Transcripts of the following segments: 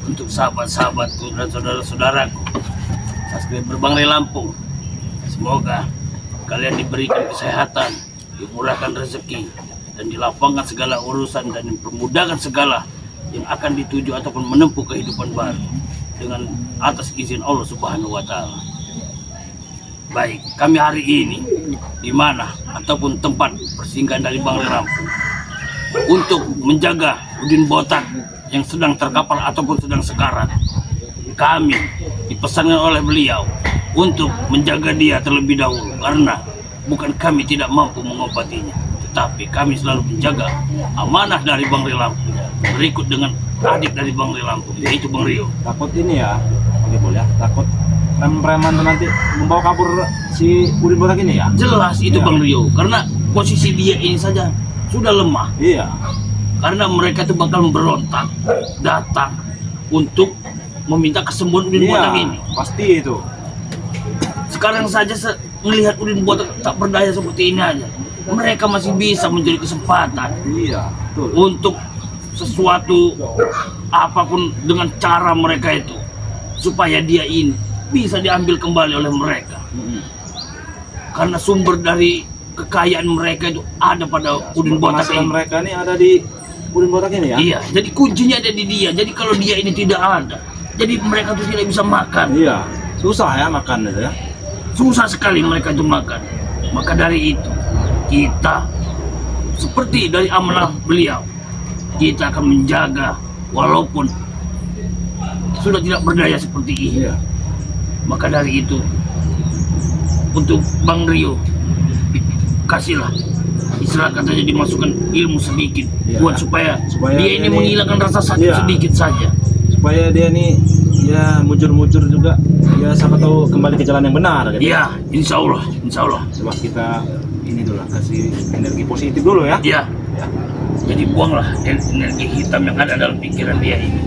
untuk sahabat-sahabatku dan saudara-saudaraku subscriber Bang Ray Lampung. Semoga kalian diberikan kesehatan, dimurahkan rezeki, dan dilapangkan segala urusan dan dipermudahkan segala yang akan dituju ataupun menempuh kehidupan baru dengan atas izin Allah Subhanahu wa Ta'ala. Baik, kami hari ini di mana ataupun tempat persinggahan dari Bang Ray Lampung untuk menjaga Udin Botak yang sedang terkapar ataupun sedang sekarat. Kami dipesankan oleh beliau untuk menjaga dia terlebih dahulu, karena bukan kami tidak mampu mengobatinya, tetapi kami selalu menjaga amanah dari Bang Ray Lampung berikut dengan adik dari Bang Ray Lampung, yaitu Bang Rio. Takut ini ya, boleh ya, takut preman tuh nanti membawa kabur si Udin Botak ini ya? Jelas itu ya. Bang Rio, karena posisi dia ini saja sudah lemah. Iya. Karena mereka itu bakal berontak, datang untuk meminta kesembuhan Udin Botak ini. Pasti itu. Sekarang saja melihat Udin Botak tak berdaya seperti ini aja, mereka masih bisa mencari kesempatan. Iya, betul. Untuk sesuatu apapun dengan cara mereka itu, supaya dia ini bisa diambil kembali oleh mereka. Karena sumber dari kekayaan mereka itu ada pada Udin Botak ini. Mereka ini ada di Udin Botak ini ya? Iya, jadi kuncinya ada di dia. Jadi kalau dia ini tidak ada, jadi mereka tuh tidak bisa makan. Iya, susah ya makan itu ya. Susah sekali mereka itu makan. Maka dari itu, kita seperti dari amanah beliau, kita akan menjaga walaupun sudah tidak berdaya seperti ini. Iya. Maka dari itu, untuk Bang Rio, kasihlah istilah katanya dimasukkan ilmu sedikit, ya, buat supaya dia ini menghilangkan rasa sakit sedikit saja, supaya dia ini ya mujur-mujur juga, ya siapa tahu kembali ke jalan yang benar gitu. Ya, insya Allah Coba kita ini dulu kasih energi positif dulu ya. ya. Jadi buanglah energi hitam yang ada dalam pikiran dia ini.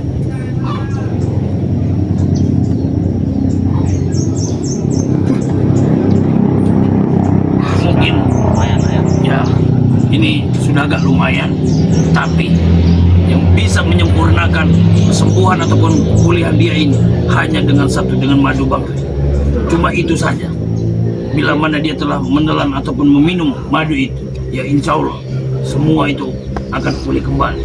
Mungkin lumayan ya, ini sudah agak lumayan, tapi yang bisa menyempurnakan kesembuhan ataupun pemulihan dia ini hanya dengan madu Bang. Cuma itu saja. Bila mana dia telah menelan ataupun meminum madu itu, ya insya Allah semua itu akan pulih kembali.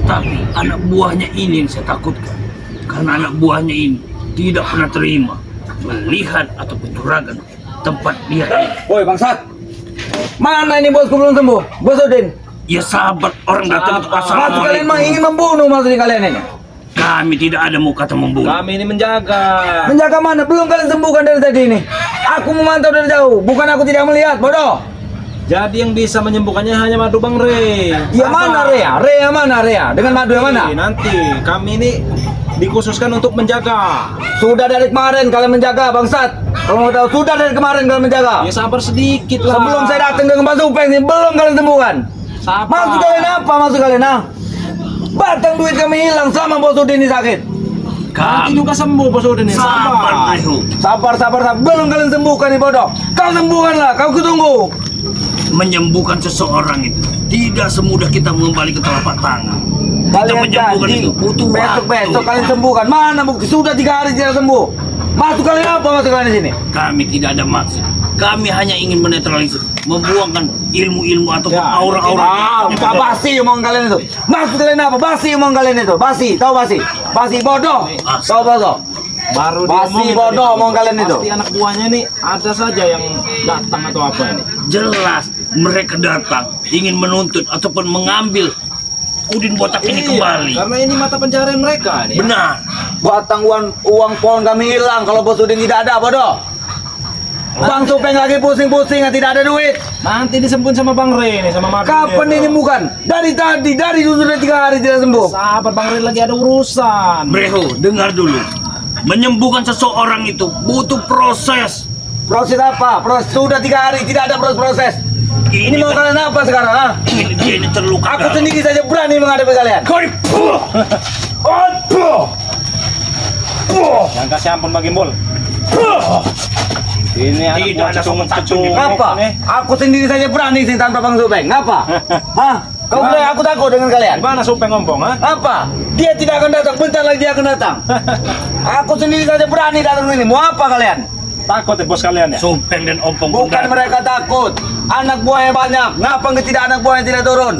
Tapi anak buahnya ini yang saya takutkan, karena anak buahnya ini tidak pernah terima melihat ataupun curagan tempat dia ini. Woi bangsat, mana ini bosku belum sembuh? Bos Udin. Ya sahabat, orang datang ke pasar. Maksud kalian mah ingin membunuh maksudnya kalian ini? Kami tidak ada mau kata membunuh. Kami ini menjaga. Menjaga mana? Belum kalian sembuhkan dari tadi ini. Aku memantau dari jauh, bukan aku tidak melihat, bodoh. Jadi yang bisa menyembuhkannya hanya madu Bang Ray. Ya mana Rea? Rea mana Rea? Dengan madu yang mana? Nanti kami ini dikhususkan untuk menjaga. Sudah dari kemarin kalian menjaga bangsat. Kalau mau tahu sudah dari kemarin kalian menjaga. Ya sabar sedikit lah. Sebelum saya datang dengan Pak Supeng ini belum kalian sembuhkan. Sabar. Maksud kalian apa? Maksud kalian ah? Batang duit kami hilang sama Bos Udin ini sakit. Nanti juga sembuh Bos Udin ini. Sabar, Bro. Sabar. Belum kalian sembuhkan nih bodoh. Kau sembuhkanlah, kau kutunggu. Menyembuhkan seseorang itu tidak semudah kita mengembali ke telapak tangan. Kita Kalian menyembuhkan janji itu butuh besok waktu. kalian sembuhkan. Mana bukti sudah 3 hari tidak sembuh. Maksud kalian apa maksud kalian di sini? Kami tidak ada maksud. Kami hanya ingin menetralisir, membuangkan ilmu-ilmu atau Ya, aura-aura. Basi omong kalian itu. Maksud kalian apa? Basi omong kalian itu. Basi, tahu basi? Basi bodoh. Tahu bodoh. Baru Basi diomongin bodoh tadi. omong kalian itu. Pasti anak buahnya ini ada saja yang datang atau apa ini. Jelas mereka datang ingin menuntut ataupun mengambil Udin Botak ini kembali. Karena ini mata pencarian mereka nih. Benar. Batang uang pohon kami hilang kalau Bos Udin tidak ada bodoh. Bang Supeng lagi pusing-pusing tidak ada duit. Nanti disembuhin sama Bang Ray nih, sama Madu. Kapan ini bukan? Dari tadi, sudah 3 hari tidak sembuh. Sabar Bang Ray lagi ada urusan. Breho, dengar dulu. Menyembuhkan seseorang itu butuh proses. Proses apa? Proses sudah 3 hari tidak ada proses. Ini mau kalian apa sekarang? Ha? Dia ini terluka. Aku sendiri saja berani menghadapi kalian. Yang kasih ampun bagi Mul. Ini anak Tidak buah ada sopan santun. Ngapa? Aku sendiri saja berani sih tanpa Bang Supeng. Ngapa? Hah? Kau kira aku takut dengan kalian? Gimana Supeng ngomong, ha? Apa? Dia tidak akan datang, bentar lagi dia akan datang. Aku sendiri saja berani datang sini. Mau apa kalian? Takut ya bos kalian ya? Sumpeng dan Ompong Bukan pun mereka takut. Anak buahnya banyak. Ngapa tidak anak buahnya tidak turun?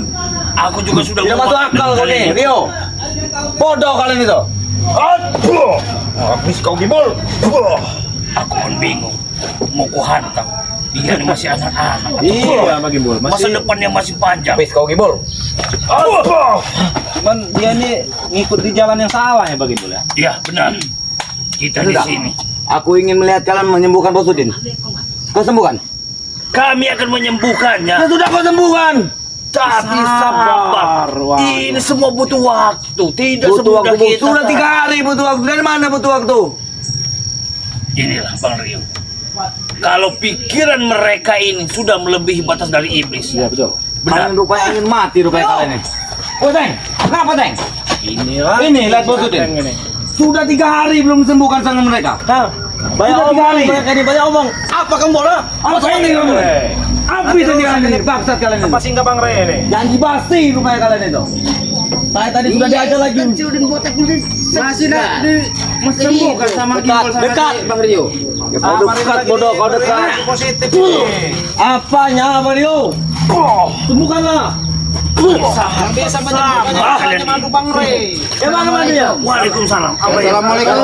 Aku juga sudah Tidak masuk akal kau nih, Rio. Bodoh kalian itu. Habis kau gibol. Aku pun bingung. Mau ku hantam. Dia ini masih anak-anak. Iya, Pak Gibol. Masa depannya masih panjang. Habis kau gibol. Cuman dia ini ngikut di jalan yang salah ya Pak Gibol ya? Iya, benar. Kita di Sudah. sini. Aku ingin melihat kalian menyembuhkan Bos Udin. Kau sembuhkan? Kami akan menyembuhkannya. Ya sudah kau sembuhkan. Tapi Sabar, sabar. Wak. Ini semua butuh waktu. Tidak Butuh semudah waktu. kita. Sudah 3 hari butuh waktu. Dari mana butuh waktu? Inilah Bang Rio. Kalau pikiran mereka ini sudah melebihi batas dari iblis. Iya betul. Benar. Kalian rupanya ingin mati rupanya kalian ini. Oh Teng, kenapa Teng? Inilah. Ini lihat Bos Udin. Ini. Sudah 3 hari belum sembuhkan sang mereka. Nah, Sudah 3 hari. mereka ini banyak omong. Apa kamu bola? Apa ini kamu? Apa itu kalian ini? Bangsat kalian Apa ini. singgah Bang Re ini? Janji basi rupanya kalian itu. Saya tadi sudah diajar lagi. Masih nak sembuhkan sama Gimbal sama Dekat. si Bang Rio. Ya, kau dekat bodoh, kau dekat. Positif ini. Apanya Mario? Sembuhkanlah. Yang bisa menyembuhkannya hanya madu Bang Re. Mana madunya? Waalaikumsalam. Assalamualaikum.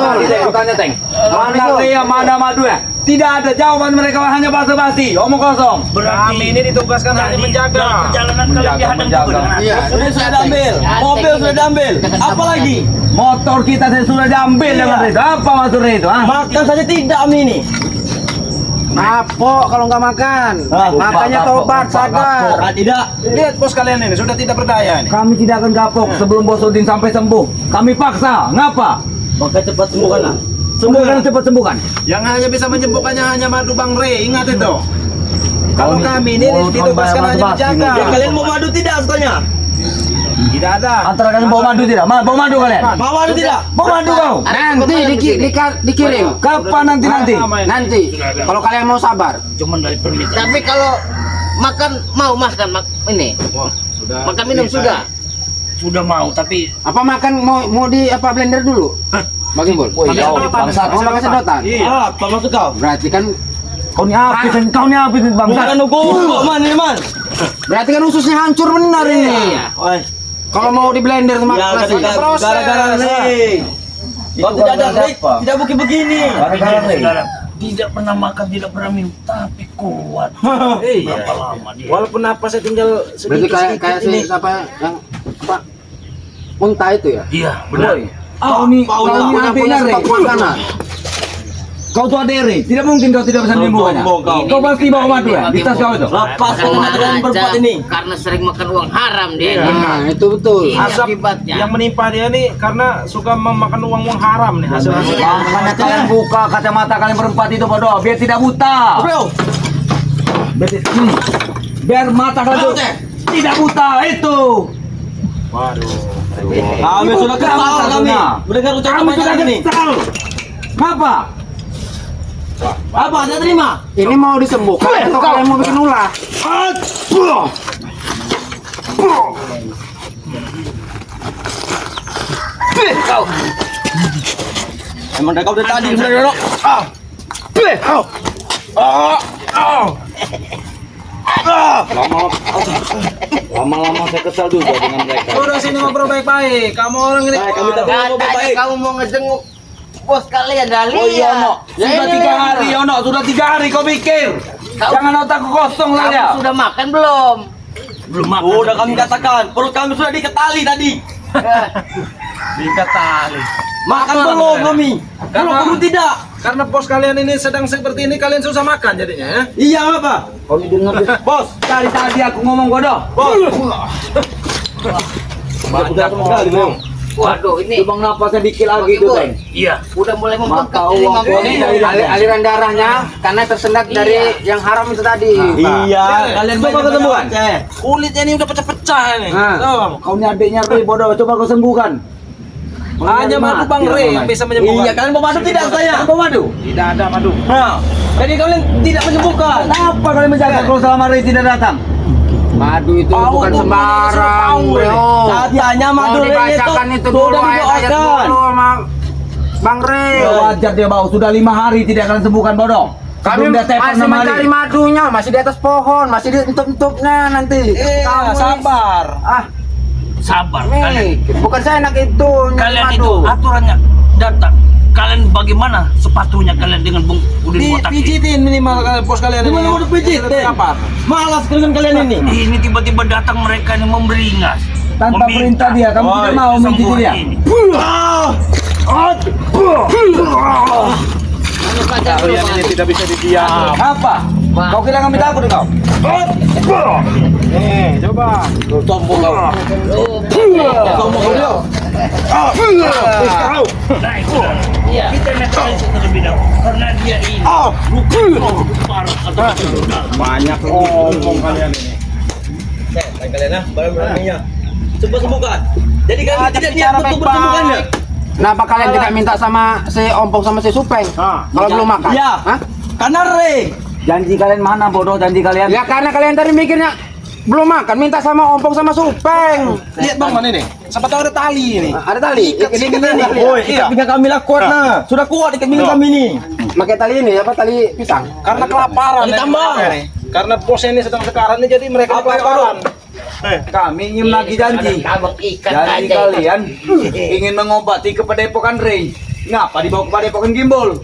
Aku tanya Teng. Mana Ria, mana madu ya? Tidak ada jawaban mereka, hanya basa-basi, omong kosong. Kami ini ditugaskan hanya menjaga. dalam perjalanan kalian dihadang juga dengan Iya. Sudah diambil, mobil sudah diambil. Apalagi? Motor kita sudah diambil dengan itu. Apa maksudnya itu? Makan saja tidak ini. Apa kalau nggak makan? Ah, Makanya kapok, tobat kapok, sadar. kapok. Tidak. Lihat bos kalian ini sudah tidak berdaya ini. Kami tidak akan kapok sebelum Bos Udin sampai sembuh. Kami paksa. Ngapa? Maka cepat sembuhkanlah. Sembuhkan, cepat sembuhkan. Yang hanya bisa menyembuhkannya hanya madu Bang Re. Ingat itu. Kalau kami ini mau ditugaskan tambah hanya basa-basi menjaga. ini. Ya, kalian mau madu tidak setelahnya? Tidak ada. Antara kalian bawa madu tidak? Bawa madu kalian? Mau madu tidak? Bawa madu kau? Nanti dikirim. Kapan nanti? Nanti. Kalau kalian mau sabar. cuman dari permintaan. Tapi kalau makan mau makan ini Wah, sudah. makan minum sudah. Sudah mau tapi Apa makan mau di apa blender dulu? Bang Gimbal. Woi, Pakai kau sedotan, bangsat. Oh, pakai sedotan. Iya. Apa maksud kau? Berarti kan Kau ni habis, kau ni habis bangsat. Bukan hukum, man, ini man. ususnya hancur benar ini. Oi, Kalau mau di blender sama ya nasi. gara-gara nih. Kau Itu tidak ada gara-gara trik, apa? tidak begini. Gara-gara nih. saudara tidak pernah makan, tidak pernah minum, tapi kuat. Iya. Berapa lama dia? Walaupun saya tinggal Berarti kayak sedikit-sedikit si ini. siapa yang apa? Unta itu ya? Iya, benar. Kau ni Punya adiknya stok Re. makanan. Kau tu adik Re. Tidak mungkin kau tidak bisa menyembuhkannya. Kau pasti bawa madu ya? Di tas kau itu. Lepas Kurang dengan berbuat ajar, ini. karena sering makan uang haram dia ini. Nah, itu betul. Ini Asap akibatnya. yang menimpa dia nih karena suka memakan uang haram nih hasil-hasil. Makanya kalian buka kacamata kalian berempat itu bodoh, biar tidak buta. Bro, Biar mata kalian tuh tidak buta itu. Waduh. kami sudah kesal kami. Mendengar ucapan Kamu sudah ini. kesal. Ngapa? Apa? Saya terima. Ini mau disembuhkan atau kalian mau bikin ulah? Emang dari kau dari tadi sudah dorong. Lama-lama saya kesal juga dengan mereka. Udah sini ngobrol baik-baik. Kamu orang ini. Kami tak mau Katanya baik. kamu mau ngejenguk bos kalian dah Oh iya, lihat. No. Ya Sudah ini 3 lihat. hari, Ono. Sudah 3 hari kau pikir. Jangan otakku kosong Kamu saja. sudah makan belum? Belum makan. Udah kami katakan, perut kami sudah diketali tadi. Dikatali. Makan belum kami? Belum tidak. Karena bos kalian ini sedang seperti ini kalian susah makan jadinya ya. Iya apa? Kau ni dengar bos? Dari tadi aku ngomong bodoh. Banyak ngomong. Waduh ini Lubang napasnya dikit lagi tuh, Teng. Iya. udah mulai membengkak Mata ini uang Bang. ini dari Aliran darahnya karena tersendat dari yang haram itu tadi. Iya, kalian Coba banyak ketemuan. Aceh. Kulitnya ini udah pecah-pecah ini. Nah. Tuh. Kau ni adiknya Re bodoh. Coba kau sembuhkan. Hanya madu Bang Re yang bisa menyembuhkan. Iya, kalian mau masuk tidak saya? Kau madu. Tidak ada madu. Nah, jadi kalian tidak menyembuhkan. Kenapa kalian menjaga kalau selama Re tidak datang? Madu itu bukan sembarang, bro. Katanya Mau madu dibacakan itu dulu ayat-ayat dulu sama Bang Rey. Wajar dia bau, sudah 5 hari tidak akan sembuhkan bodoh. Kami Sebelum dia telepon masih 6 hari. mencari madunya, masih di atas pohon, masih di entuk-entuknya nanti. Kamu sabar. Sabar kalian. Bukan saya enak itu. Kalian itu aturannya datang. Kalian bagaimana sepatunya kalian dengan Bung Udin botak ini? Pijitin minimal bos kalian ini. Udah pijit deh. Malas kalian ini. Ini tiba-tiba datang mereka yang memberingas. Tanpa perintah dia, kamu tidak mau mencuci dia. Kalian ini tidak bisa didiam. Apa? Kau kira kami takut kau? Nih, coba. Sombong kau. Sombong kau. Nah itu kita netralisir terlebih dahulu karena dia ini bukan parah atau sudah. Banyak ngomong kalian ini. Kalian barang-barangnya. Coba sembuhkan. Jadi kalian tidak niat untuk bersembuhkannya. Kenapa kalian tidak minta sama si Ompong sama si Supeng? Kalau belum makan? Iya. Hah? Karena Rey. Janji kalian mana bodoh, janji kalian? Ya karena kalian tadi mikirnya belum makan, minta sama Ompong sama Supeng. Lihat bang mana nih? Siapa tahu ada tali ini. Ada tali. Ini Woi, ikat pinggang kami lah kuat nah. Sudah kuat ikat pinggang kami ini. pakai tali ini apa tali pisang? Karena kelaparan. Ditambah. Karena bos ini sedang sekarat nih, jadi mereka kelaparan. Kami ingin lagi janji. Janji kalian ingin mengobati kepadepokan Rey. Ngapa dibawa ke padepokan Gimbol?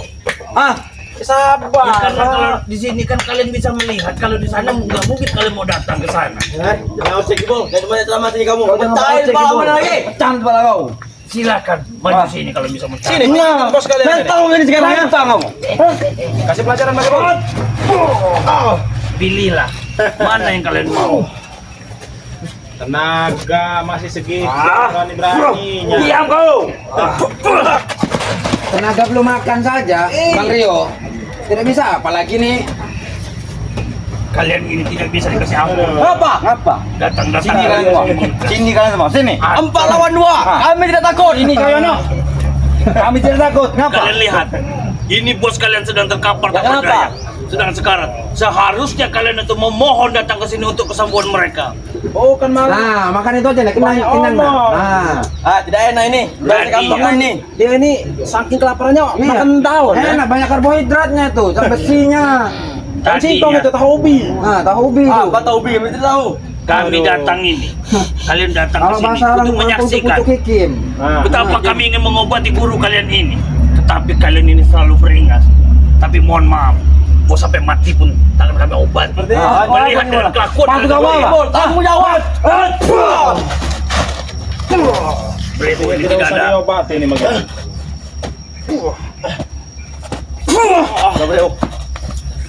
Ya, karena kalau di sini kan kalian bisa melihat, kalau di sana nggak mungkin kalian mau datang ke sana. Jangan usah gibol. Dari mana selama sini kamu? Pecahin kepala mana lagi? Pecahin kepala kau. Silakan maju sini kalau bisa mencari. Sini, bos kalian. Mental ini sekarang ya. Mentang kamu. Kasih pelajaran bagaimana? Pilihlah mana yang kalian mau. Tenaga masih segitu, berani-beraninya. Diam kau. Tenaga belum makan saja, Bang Rio. Tidak bisa, apalagi nih. Kalian ini tidak bisa dikasih ampun. Apa? Apa? Datang-datang Sini kalian semua. Sini kalian semua. Sini. 4 lawan 2. Kami tidak takut. Ini Kayono. Kami tidak takut. Ngapa? Kalian lihat, ini bos kalian sedang terkapar tak Kenapa? berdaya, sedang sekarat. Seharusnya kalian itu memohon datang ke sini untuk kesembuhan mereka. Oh, kan malah. Nah, makan itu aja, kenang. Nah, Tidak enak ini. Berani, Dari kampung ya. ini. Dia ini saking kelaparannya makan tahun. enak banyak karbohidratnya tuh, sama besinya. Singkong Tadinya itu tahu ubi. Nah, tahu ubi tuh. Apa tahu bi? Kami tidak tahu. kami datang ini, kalian datang ke Kalau sini bahasa orang untuk menyaksikan pucuk kikim. Nah, betapa kami ingin mengobati guru kalian ini. Tetapi kalian ini selalu beringas. Tapi mohon maaf, mau sampai mati pun takkan kami obati. Melihat dari kelakuan kalian. Tanggung jawab. Beritu ini tidak tidak usah ada. diobati ini Magani.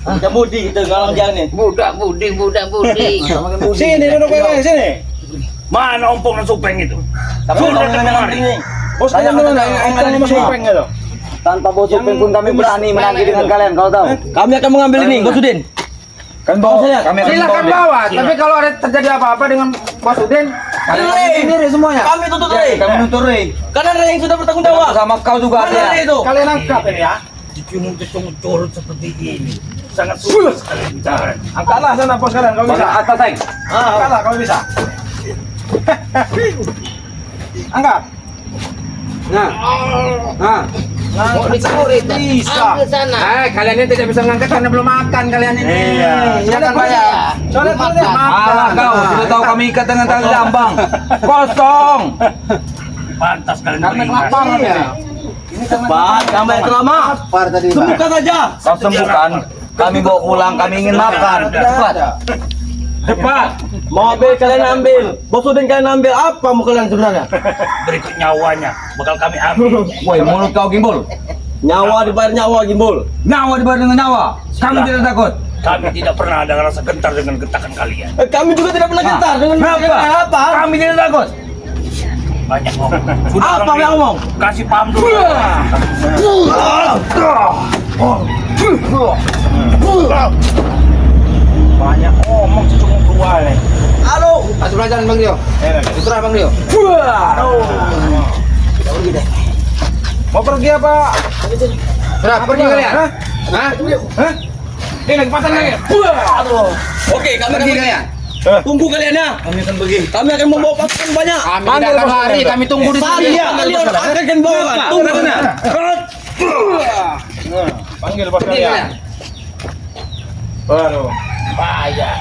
Kita mudi kita ngalang jalan nih. Budak budi. Sini duduk baik sini. Mana ompong dan supeng itu? Tapi Sudah orang yang kemari. ini. Bos kalian Saya mana? akan Kita datang masuk di sini. peng gitu. Tanpa bos Upin pun kami berani menagih dengan kalian. Kau tahu? Kami akan mengambil ini, Bos Udin. Kami bawa. Kami akan Silakan dia. bawa, tapi kalau ada terjadi apa-apa dengan Bos Udin, kalian sendiri semuanya. Kami tuntut Rey. Kami nuntut Rey. Karena Rey yang sudah bertanggung jawab. Sama kau juga Mana ada. Rey itu? Kalian angkat ini ya. Dicungung-cungung curut seperti ini. Sangat sulit sekali bicara. Angkatlah sana bos kalian kalau bisa. Mana atas Rey? Angkatlah kalau bisa. Angkat. Nah, Mau dicuri itu. Bisa. Ambil sana. kalian ini tidak bisa ngangkat karena belum makan kalian ini. Iya. Silakan bayar. Soalnya kalian Alah kau, sudah tahu kami ikat dengan tali lambang. Kosong. Pantas kalian Karena beringas. kelaparan Iya. ini. Cepat, kamu yang terlama. Lapar tadi, Pak. Sembuhkan saja. Kau sembuhkan. Kami bawa pulang, kami ingin makan. Cepat. Cepat. Mau ambil kalian ambil. Bos Udin kalian ambil. Apa mau kalian sebenarnya? Berikut nyawanya bakal kami ambil. Woi, mulut kau Gimbol. Nyawa dibayar nyawa, Gimbol. Nyawa dibayar dengan nyawa. Kami tidak takut. Kami tidak pernah ada rasa gentar dengan getakan kalian. Kami juga tidak pernah gentar dengan Kenapa? Kami tidak takut. Banyak ngomong. Apa yang ngomong? Kasih paham dulu. banyak ngomong cucu keluar nih. Halo. Kasih pelajaran Bang Rio. Terserah Bang Rio. Mau pergi apa? Sudah pergi kalian? Hah? Ini lagi pasang lagi. Oke, kami Pergi kalian. Tunggu kalian ya. Kami akan pergi. Kami akan membawa pasukan banyak. Kami tidak akan lari, kami tunggu di sini. Iya, kalian akan bawa. Tunggu. Panggil bos kalian. Baru. Bahaya.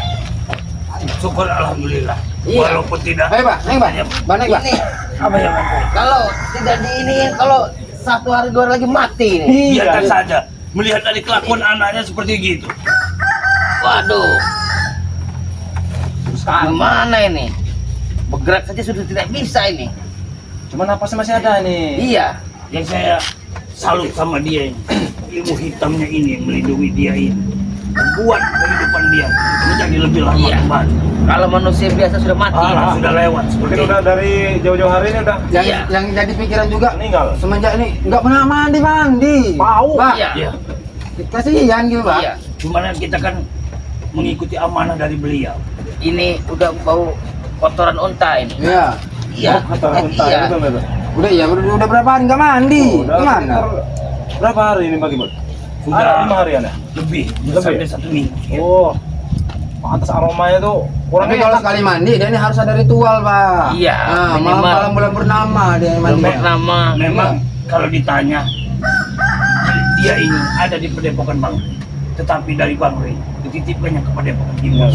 Syukur alhamdulillah. Iya. Walaupun tidak. Ayo Pak, naik Pak. Pak, naik Pak. Ini Apa yang ada? kalau tidak diiniin, kalau 1 hari 2 hari lagi mati ini. Biarkan saja. Melihat dari kelakuan anaknya seperti gitu. Waduh. Gimana ini? Bergerak saja sudah tidak bisa ini. Cuma napasnya masih ada ini. Iya. Yang saya salut sama dia ini. Ilmu hitamnya ini yang melindungi dia ini. Membuat kehidupan dia menjadi lebih lama Iya. kembali. Kalau manusia biasa sudah mati. Sudah lewat seperti Mungkin itu. udah dari jauh-jauh hari ini udah Yang jadi pikiran juga meninggal. semenjak ini nggak pernah mandi. Bau. Pak. Iya. Iya. Kasihan gitu Pak. Iya. Gimana kita kan mengikuti amanah dari beliau. Ini udah bau kotoran unta ini. Iya. Iya. Kata unta Iya. itu betul. Udah ya, udah berapa hari nggak mandi? Udah Gimana? sekitar berapa hari ini Bang Gibon? Sudah 5 harian ya? lebih Lebih? sampai 1 minggu. Oh. Pantas aromanya tuh kurang Tapi kalau sekali mandi dia ini harus ada ritual Pak. Iya, Nah, minimal. malam bulan purnama dia mandi. Nama. Memang kalau ditanya dia ini ada di Padepokan Bang Rey. Tetapi dari Bang Rey dititipkannya ke Padepokan Gimbal.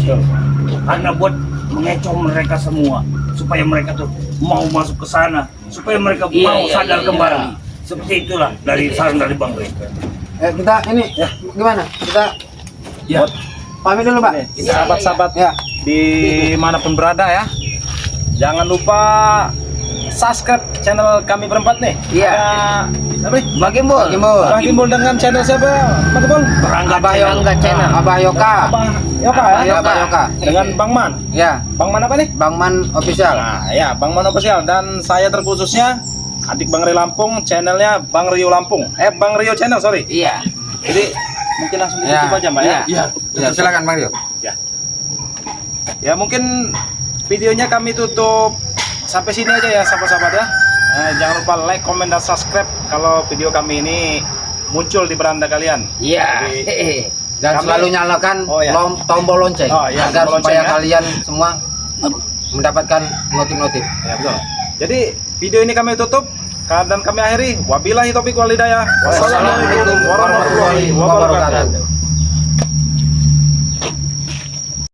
Karena buat mengecoh mereka semua supaya mereka tuh mau masuk ke sana, supaya mereka Iya, mau iya, sadar iya, kembali. Seperti itulah dari saran dari Bang Rey. Kita ini gimana? Kita Ya, pamit dulu Pak. Ini sahabat-sahabat Ya. dimanapun berada ya, jangan lupa subscribe channel kami berempat nih. Iya. Ada apa nih? Bagimbul. Bang Gimbul dengan channel siapa? Bang Gimbul? Perangga Abah channel. Yoka channel. Abah Yoka. Bang Yoka ya? Abah Yoka. Yoka. Dengan Bang Man. Ya, Bang Man apa nih? Bang Man official. Nah ya, Bang Man official. Dan saya terkhususnya adik Bang Rio Lampung, channelnya Bang Rio Lampung. Bang Rio channel, sorry. Iya. Jadi mungkin langsung ditutup aja Mbak ya. Iya. Ya, silakan Bang Rio. Ya mungkin videonya kami tutup sampai sini aja ya sahabat-sahabat ya. Jangan lupa like, comment, dan subscribe kalau video kami ini muncul di beranda kalian. Iya. Dan Kami- selalu nyalakan Oh, ya. tombol lonceng Oh, ya, agar tombol supaya lonceng, ya. kalian semua mendapatkan notif-notif. Ya betul. Jadi video ini kami tutup dan kami akhiri. Wabillahi taufiq wal hidayah. Wassalamualaikum warahmatullahi wabarakatuh.